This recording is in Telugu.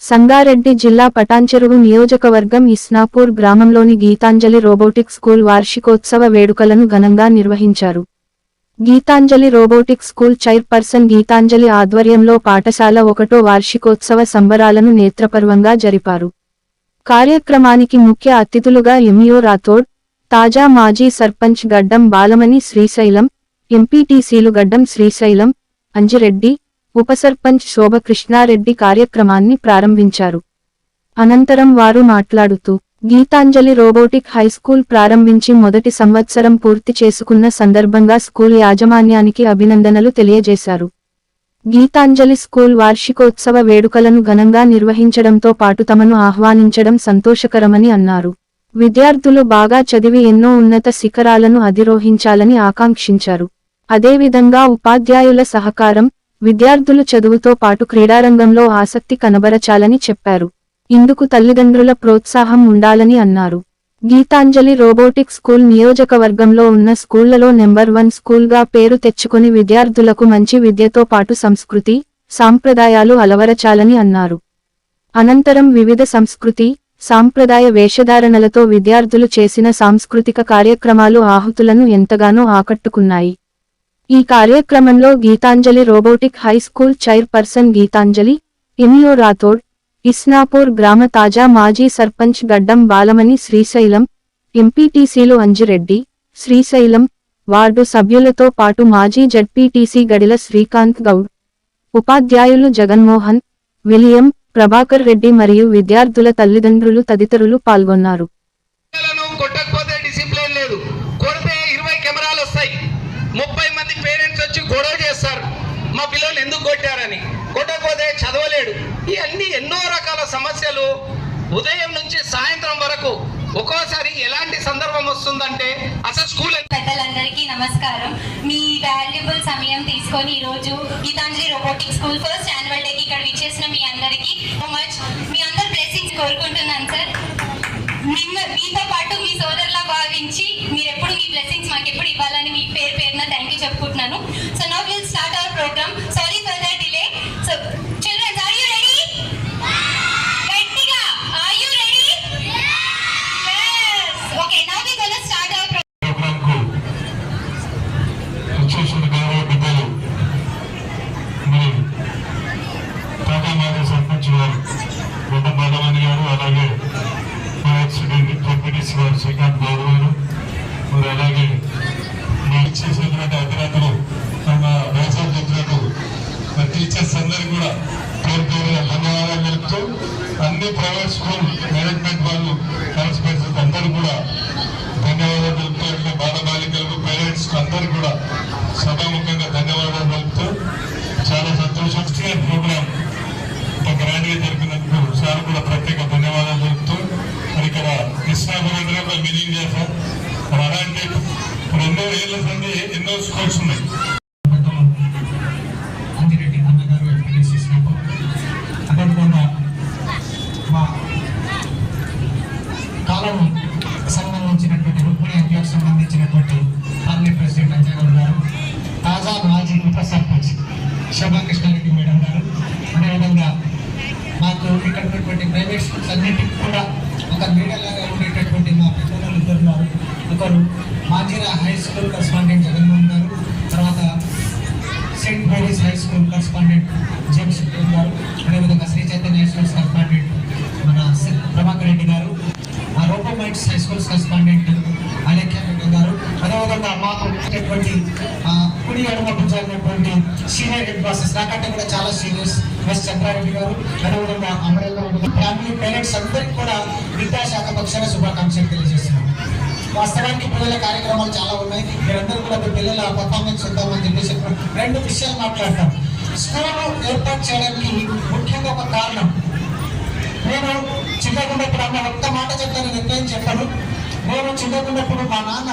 సంగారెడ్డి జిల్లా పటాన్చెరువు నియోజకవర్గం ఇస్నాపూర్ గ్రామంలోని గీతాంజలి రోబోటిక్ స్కూల్ వార్షికోత్సవ వేడుకలను ఘనంగా నిర్వహించారు. Geethanjali robotic school chairperson Geethanjali ఆధ్వర్యంలో పాఠశాల 1వ వార్షికోత్సవ సంబరాలను నేత్రపర్వంగా జరిపారు. కార్యక్రమానికి ముఖ్య అతిథులుగా ఎంఈఓ రాథోడ్, తాజా మాజీ సర్పంచ్ గడ్డం బాలమణి శ్రీశైలం, ఎంపీటీసీలు గడ్డం శ్రీశైలం, అంజిరెడ్డి, ఉపసర్పంచ్ శోభకృష్ణారెడ్డి కార్యక్రమాన్ని ప్రారంభించారు. అనంతరం వారు మాట్లాడుతూ, గీతాంజలి రోబోటిక్ హైస్కూల్ ప్రారంభించి మొదటి సంవత్సరం పూర్తి చేసుకున్న సందర్భంగా స్కూల్ యాజమాన్యానికి అభినందనలు తెలియజేశారు. గీతాంజలి స్కూల్ వార్షికోత్సవ వేడుకలను ఘనంగా నిర్వహించడంతో పాటు తమను ఆహ్వానించడం సంతోషకరమని అన్నారు. విద్యార్థులు బాగా చదివి ఎన్నో ఉన్నత శిఖరాలను అధిరోహించాలని ఆకాంక్షించారు. అదేవిధంగా ఉపాధ్యాయుల సహకారం, విద్యార్థులు చదువుతో పాటు క్రీడారంగంలో ఆసక్తి కనబరచాలని చెప్పారు. ఇందుకు తల్లిదండ్రుల ప్రోత్సాహం ఉండాలని అన్నారు. గీతాంజలి రోబోటిక్ స్కూల్ నియోజకవర్గంలో ఉన్న స్కూళ్లలో నెంబర్ 1 స్కూల్గా పేరు తెచ్చుకొని విద్యార్థులకు మంచి విద్యతో పాటు సంస్కృతి, సాంప్రదాయాలు అలవరచాలని అన్నారు. అనంతరం వివిధ సంస్కృతి, సాంప్రదాయ వేషధారణలతో విద్యార్థులు చేసిన సాంస్కృతిక కార్యక్రమాలు ఆహుతులను ఎంతగానో ఆకట్టుకున్నాయి. ఈ కార్యక్రమంలో Geethanjali robotic high school chairperson Geethanjali, MEO Rathod, Isnapur గ్రామ తాజా మాజీ సర్పంచ్ గడ్డం బాలమణి శ్రీశైలం, ఎంపీటీసీలు అంజిరెడ్డి, శ్రీశైలం, వార్డు సభ్యులతో పాటు మాజీ జడ్పీటీసీ గడిల శ్రీకాంత్ గౌడ్, ఉపాధ్యాయులు జగన్మోహన్, విలియం, ప్రభాకర్ రెడ్డి మరియు విద్యార్థుల తల్లిదండ్రులు తదితరులు పాల్గొన్నారు. మా పిల్లలు ఎందుకు కొట్టారని, కొట్టకపోతే చదవలేడు. ఇవన్నీ ఎన్నో రకాల సమస్యలు ఉదయం నుంచి సాయంత్రం వరకు. ఒక్కోసారి ఎలాంటి సందర్భం వస్తుందంటే అసలు స్కూల్. పెద్దలందరికీ నమస్కారం. మీ వాల్యుబుల్ సమయం తీసుకొని ఈరోజు Geethanjali robotic school first annual డేకి ఇక్కడ విచ్చేసిన మీ అందరికీ సో మచ్. మీ అందరు బ్లెస్సింగ్స్ కోరుకుంటున్నాను సార్. మీతో పాటు మీ సోదరులా భావించి మీరు ఎప్పుడు మీ బ్లెస్సింగ్స్ మాకు ఎప్పుడు ఇవ్వాలని మీ పేరున థ్యాంక్ యూ చెప్పుకుంటున్నాను. So now will start our program. Sorry for the delay. So childrens, are you ready? గట్టిగా, are you ready? yes. Okay, now we going to start our program కు వచ్చేసిన గౌరవ పెద్దలు మరి తాజా మాజీ సర్పంచ్ గారు గడ్డం బాలమణి గారు, అలాగే జడ్పీటీసీ గారు శ్రీకాంత్ గౌడ్ గారు, మరి అలాగే చేసినటువంటి అధికారులు తమ వ్యవసాయం చెప్పినట్టు మరి టీచర్స్ అందరికీ కూడా పేరు పేరు ధన్యవాదాలు తెలుపుతూ అన్ని ప్రైవేట్ స్కూల్ మేనేజ్మెంట్ వాళ్ళు పార్టిసిపేట్స్ అందరూ కూడా ధన్యవాదాలు తెలుపుతూ, అట్లా బాలబాలికలకు పేరెంట్స్ అందరూ కూడా సభాముఖంగా ధన్యవాదాలు తెలుపుతూ చాలా సంతోషం. ప్రోగ్రామ్ ఇంత గ్రాండ్గా జరిపినందుకు సార్ కూడా ప్రత్యేక ధన్యవాదాలు తెలుపుతూ, మరి ఇక్కడ కృష్ణాపురంలో ఒక మీటింగ్ చేశారు. మరి అలాంటి ఇప్పుడు ఎన్నో ఏళ్ళ సంది ఎన్నో స్కూల్స్ ఉన్నాయి. అంజిరెడ్డి అన్నగారు అదేవిధంగా మా కాలం సంబంధించినటువంటి రుక్మిణి ఎంపీకి సంబంధించినటువంటి పార్లమెంట్ ప్రెసిడెంట్ అంజయ్ గౌడ్ గారు, తాజా మాజీ ఉప సర్పంచ్ శోభకృష్ణారెడ్డి మేడం గారు, అదేవిధంగా మాకు ఇక్కడ ఉన్నటువంటి ప్రైవేట్ స్కూల్స్ అన్నింటికి కూడా ఒక మీడియాలాగా ఉండేటటువంటి మా పెద్దలు ఇద్దరు ఉన్నారు. ఒకరు Majira high school correspondent Jaganmohan గారు, తర్వాత Saint Mary's high school correspondent James గారు, అదేవిధంగా Sri Chaitanya high schools correspondent మన ప్రభాకర్ రెడ్డి గారు, రోబోమైట్స్ high schools correspondent Alekhya Reddy గారు, అదేవిధంగా మాకు ఉన్నటువంటి కుడి అడుమ భుజాలైనటువంటి సీనియర్ హెడ్ బాసెస్ నాకంటే కూడా చాలా సీనియర్స్ ఎస్ చంద్రారెడ్డి గారు, అదేవిధంగా అమరేంద్ర ఫ్యామిలీ పేరెంట్స్ అందరికీ కూడా విద్యాశాఖ పక్షాన శుభాకాంక్షలు తెలియజేస్తున్నాం. వాస్తవానికి పిల్లల కార్యక్రమాలు చాలా ఉన్నాయి. మీరందరూ కూడా పిల్లల పర్ఫార్మెన్స్ ఉందామని చెప్పేసి 2 విషయాలు మాట్లాడతాం. స్కూల్ ఏర్పాటు చేయడానికి ముఖ్యంగా ఒక కారణం, నేను చిన్నగున్నప్పుడు అన్న ఒక్క మాట చెప్తాను, నేను ఎక్కువేం చెప్పను. నేను చిన్నగున్నప్పుడు మా నాన్న